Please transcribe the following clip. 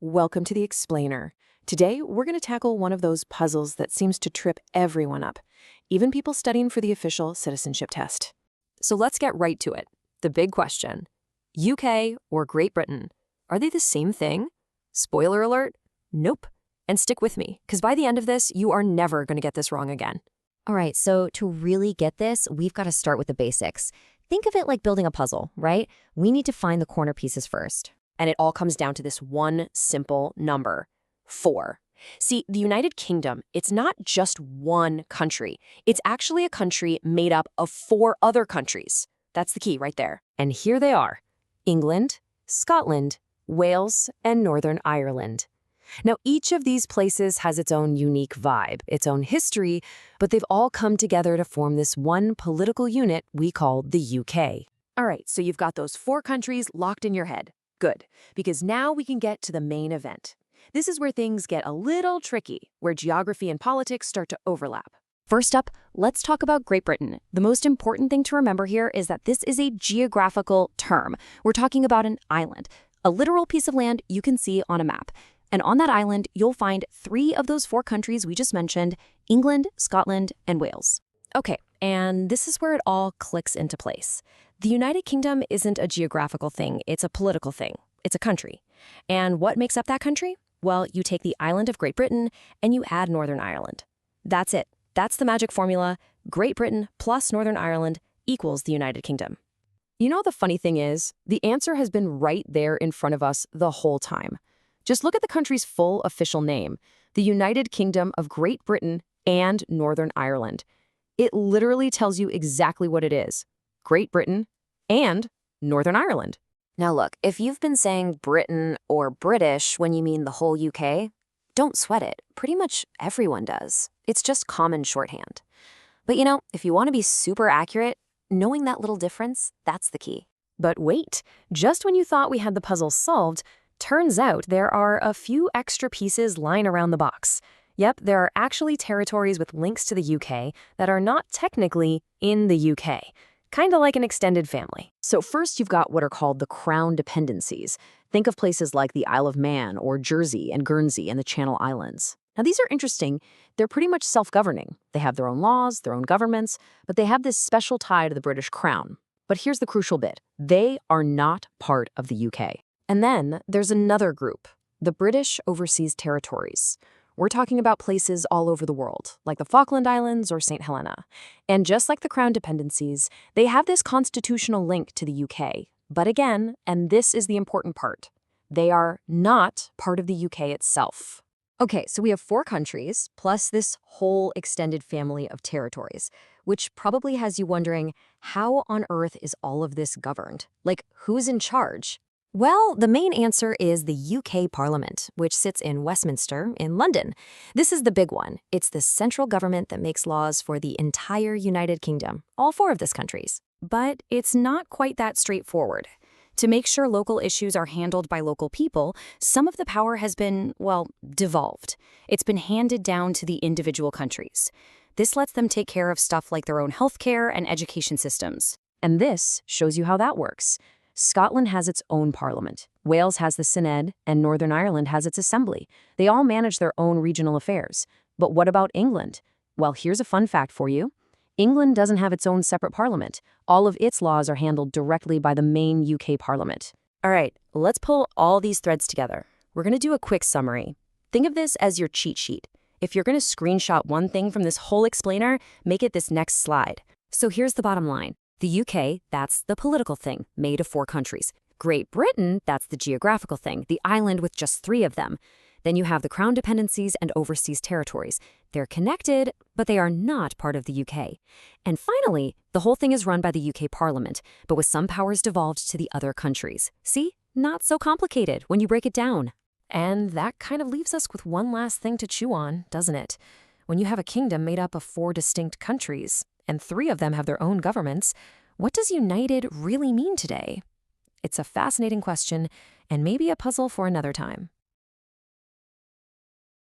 Welcome to the Explainer. Today, we're going to tackle one of those puzzles that seems to trip everyone up, even people studying for the official citizenship test. So let's get right to it. The big question. UK or Great Britain? Are they the same thing? Spoiler alert, nope. And stick with me, because by the end of this, you are never going to get this wrong again. All right, so to really get this, we've got to start with the basics. Think of it like building a puzzle, right? We need to find the corner pieces first. And it all comes down to this one simple number, 4. See, the United Kingdom, it's not just one country. It's actually a country made up of 4 other countries. That's the key right there. And here they are: England, Scotland, Wales, and Northern Ireland. Now, each of these places has its own unique vibe, its own history, but they've all come together to form this one political unit we call the UK. All right, so you've got those 4 countries locked in your head. Good, because now we can get to the main event. This is where things get a little tricky, where geography and politics start to overlap. First up, let's talk about Great Britain. The most important thing to remember here is that this is a geographical term. We're talking about an island, a literal piece of land you can see on a map. And on that island, you'll find 3 of those 4 countries we just mentioned: England, Scotland, and Wales. Okay, and this is where it all clicks into place. The United Kingdom isn't a geographical thing, it's a political thing. It's a country. And what makes up that country? Well, you take the island of Great Britain and you add Northern Ireland. That's it. That's the magic formula. Great Britain plus Northern Ireland equals the United Kingdom. You know, the funny thing is, the answer has been right there in front of us the whole time. Just look at the country's full official name: the United Kingdom of Great Britain and Northern Ireland. It literally tells you exactly what it is: Great Britain and Northern Ireland. Now look, if you've been saying Britain or British when you mean the whole UK, don't sweat it. Pretty much everyone does. It's just common shorthand. But you know, if you want to be super accurate, knowing that little difference, that's the key. But wait, just when you thought we had the puzzle solved, turns out there are a few extra pieces lying around the box. Yep, there are actually territories with links to the UK that are not technically in the UK. Kind of like an extended family. So first you've got what are called the Crown dependencies. Think of places like the Isle of Man or Jersey and Guernsey and the Channel Islands. Now these are interesting. They're pretty much self-governing. They have their own laws, their own governments, but they have this special tie to the British Crown. But here's the crucial bit: they are not part of the UK. And then there's another group, the British Overseas Territories. We're talking about places all over the world, like the Falkland Islands or St. Helena. And just like the Crown dependencies, they have this constitutional link to the UK. But again, and this is the important part, they are not part of the UK itself. Okay, so we have 4 countries, plus this whole extended family of territories, which probably has you wondering, how on earth is all of this governed? Like, who's in charge? Well, the main answer is the UK Parliament, which sits in Westminster in London. This is the big one. It's the central government that makes laws for the entire United Kingdom, all 4 of these countries. But it's not quite that straightforward. To make sure local issues are handled by local people, some of the power has been, well, devolved. It's been handed down to the individual countries. This lets them take care of stuff like their own healthcare and education systems. And this shows you how that works. Scotland has its own parliament, Wales has the Synod, and Northern Ireland has its assembly. They all manage their own regional affairs. But what about England? Well, here's a fun fact for you. England doesn't have its own separate parliament. All of its laws are handled directly by the main UK parliament. All right, let's pull all these threads together. We're going to do a quick summary. Think of this as your cheat sheet. If you're going to screenshot one thing from this whole explainer, make it this next slide. So here's the bottom line. The UK, that's the political thing, made of 4 countries. Great Britain, that's the geographical thing, the island with just 3 of them. Then you have the Crown dependencies and overseas territories. They're connected, but they are not part of the UK. And finally, the whole thing is run by the UK Parliament, but with some powers devolved to the other countries. See? Not so complicated when you break it down. And that kind of leaves us with one last thing to chew on, doesn't it? When you have a kingdom made up of 4 distinct countries, and 3 of them have their own governments, what does united really mean today? It's a fascinating question, and maybe a puzzle for another time.